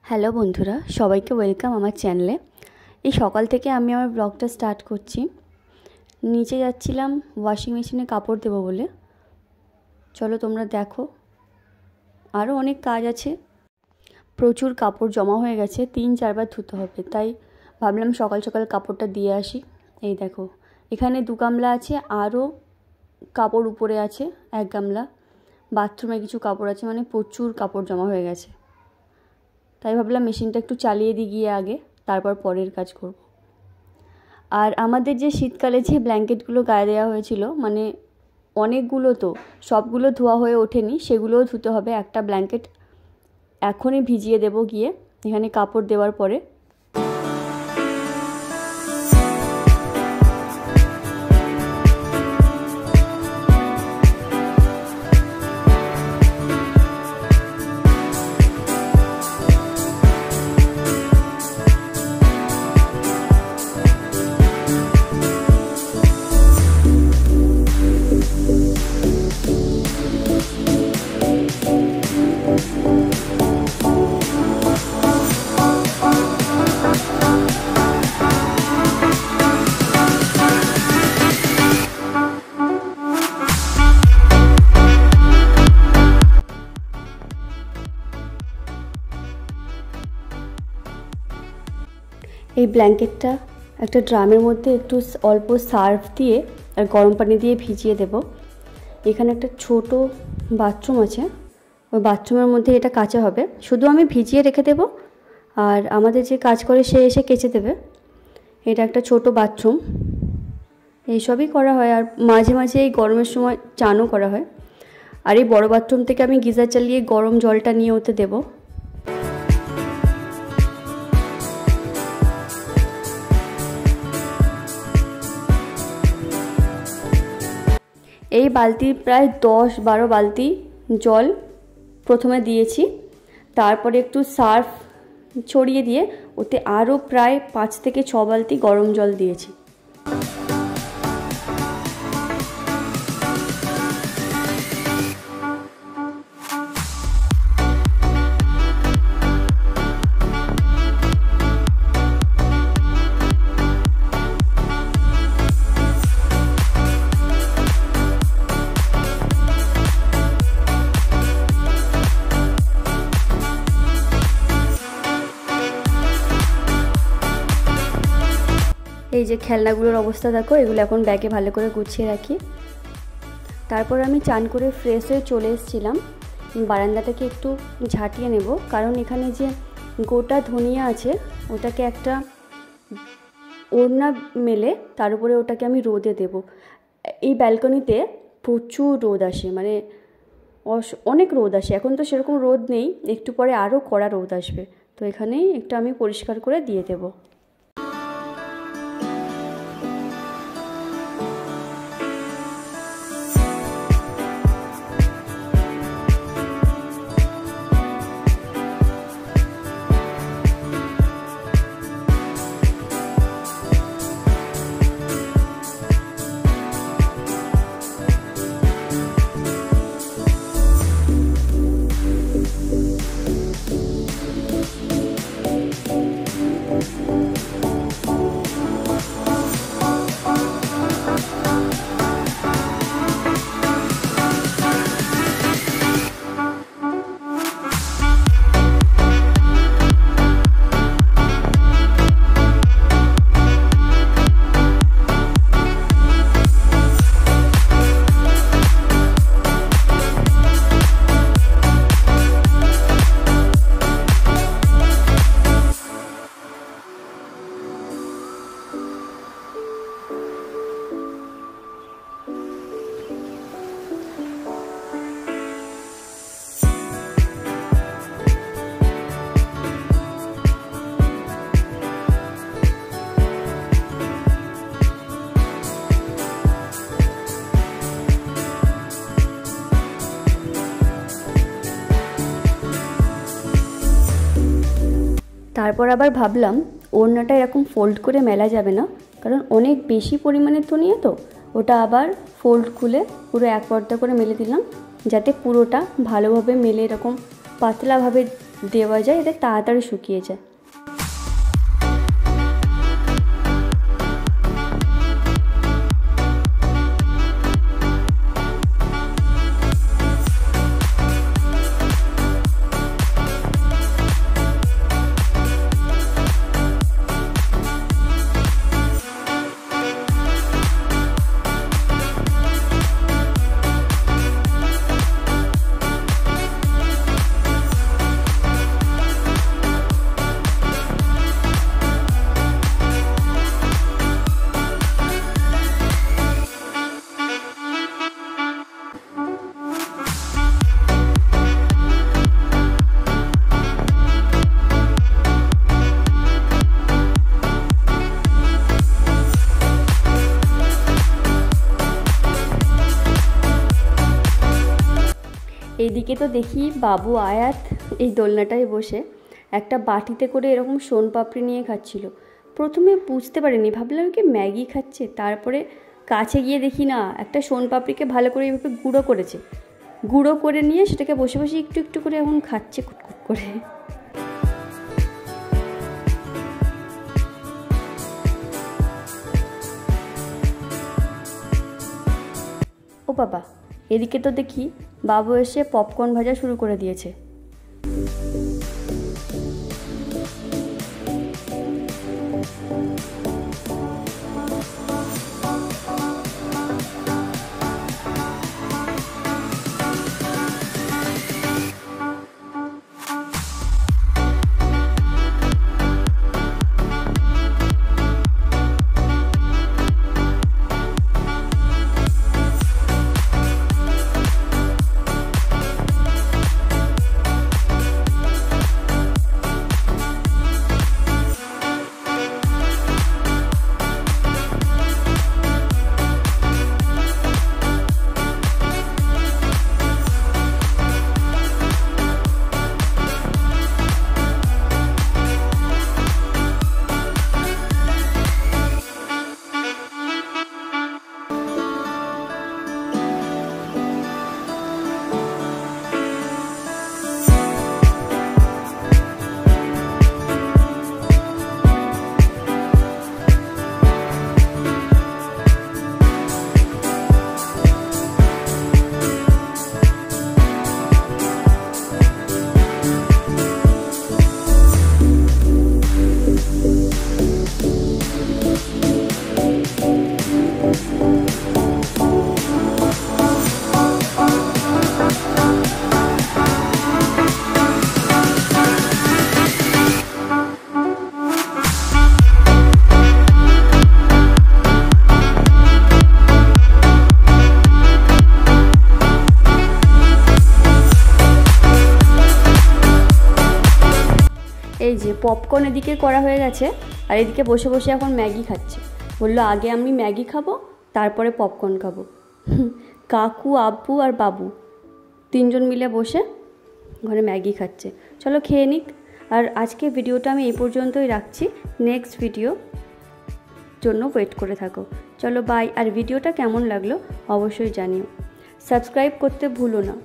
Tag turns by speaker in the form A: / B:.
A: Hello বন্ধুরা, সবাইকে welcome আমার চ্যানেলে। এই সকাল থেকে আমি আমার ব্লগটা স্টার্ট করছি। নিচে যাচ্ছিলাম ওয়াশিং মেশিনে কাপড় দেবো বলে। চলো তোমরা দেখো, আরও অনেক কাজ আছে। প্রচুর কাপড় জমা হয়ে গেছে, 3-4 বার ধুতে হবে, তাই ভাবলাম সকাল সকাল কাপড়টা দিয়ে আসি। এই দেখো, এখানে 2 গামলা আছে, আরও কাপড় উপরে আছে 1 গামলা। বাথরুমে কিছু কাপড় আছে, মানে প্রচুর কাপড় জমা হয়ে গেছে। তাই ভাবলাম মেশিনটা একটু চালিয়ে দিয়ে গিয়ে আগে, তারপর পরের কাজ করব। আর আমাদের যে শীতকালে যে ব্ল্যাঙ্কেটগুলো গায়ে দেওয়া হয়েছিল, মানে অনেকগুলো, তো সবগুলো ধোয়া হয়ে ওঠেনি, সেগুলোও ধুতে হবে। একটা ব্ল্যাঙ্কেট এখনই ভিজিয়ে দেব গিয়ে, এখানে কাপড় দেওয়ার পরে। এই ব্ল্যাঙ্কেটটা একটা ড্রামের মধ্যে একটু অল্প সার্ফ দিয়ে আর গরম পানি দিয়ে ভিজিয়ে দেব। এখানে একটা ছোট বাথরুম আছে, ওই বাথরুমের মধ্যে এটা কাচা হবে। শুধু আমি ভিজিয়ে রেখে দেব, আর আমাদের যে কাজ করে সে এসে কেচে দেবে। এটা একটা ছোট বাথরুম, এইসবই করা হয়। আর মাঝে মাঝে এই গরমের সময় চানও করা হয়। আর এই বড় বাথরুম থেকে আমি গিজার চালিয়ে গরম জলটা নিয়ে ওতে দেবো। এই বালতি প্রায় 10-12 বালতি জল প্রথমে দিয়েছি, তারপরে একটু সার্ফ ছড়িয়ে দিয়ে ওতে আরও প্রায় 5 থেকে 6 বালতি গরম জল দিয়েছি। এই যে খেলনাগুলোর অবস্থা দেখো, এগুলো এখন ব্যাগে ভালো করে গুছিয়ে রাখি। তারপর আমি চান করে ফ্রেশ হয়ে চলে এসেছিলাম। বারান্দাটাকে একটু ঝাঁটিয়ে নেব, কারণ এখানে যে গোটা ধনিয়া আছে ওটাকে একটা ওড়না মেলে তার উপরে ওটাকে আমি রোদে দেব। এই ব্যালকনিতে প্রচুর রোদ আসে, মানে অনেক রোদ আসে। এখন তো সেরকম রোদ নেই, একটু পরে আরও কড়া রোদ আসবে, তো এখানেই একটু আমি পরিষ্কার করে দিয়ে দেবো। তারপর আবার ভাবলাম ওড়নাটা এরকম ফোল্ড করে মেলা যাবে না, কারণ অনেক বেশি পরিমাণে ধনিয়া, তো ওটা আবার ফোল্ড খুলে পুরো এক পর্দা করে মেলে দিলাম, যাতে পুরোটা ভালোভাবে মেলে এরকম পাতলাভাবে দেওয়া যায়, এতে তাড়াতাড়ি শুকিয়ে যায়। এইদিকে তো দেখি বাবু আয়াত এই দোলনাটায় বসে একটা বাটিতে করে এরকম সোনপাপড়ি নিয়ে খাচ্ছিল। প্রথমে বুঝতে পারিনি, ভাবলাম কি ম্যাগি খাচ্ছে, তারপরে কাছে গিয়ে দেখি না, একটা সোনপাপড়িকে ভালো করে এইভাবে গুঁড়ো করেছে, গুঁড়ো করে নিয়ে সেটাকে বসে বসে একটু একটু করে এখন খাচ্ছে কুটকুট করে। ও বাবা, এদিকে তো দেখি বাবু এসে পপকর্ন ভাজা শুরু করে দিয়েছে। এই যে পপকর্ন এদিকে করা হয়ে গেছে, আর এদিকে বসে বসে এখন ম্যাগি খাচ্ছে। বললো আগে আমি ম্যাগি খাবো, তারপরে পপকর্ন খাবো। কাকু, আব্বু আর বাবু তিনজন মিলে বসে ঘরে ম্যাগি খাচ্ছে। চলো খেয়ে নিক। আর আজকে ভিডিওটা আমি এই পর্যন্তই রাখছি, নেক্সট ভিডিও জন্য ওয়েট করে থাকো। চলো বাই। আর ভিডিওটা কেমন লাগলো অবশ্যই জানিও, সাবস্ক্রাইব করতে ভুলো না।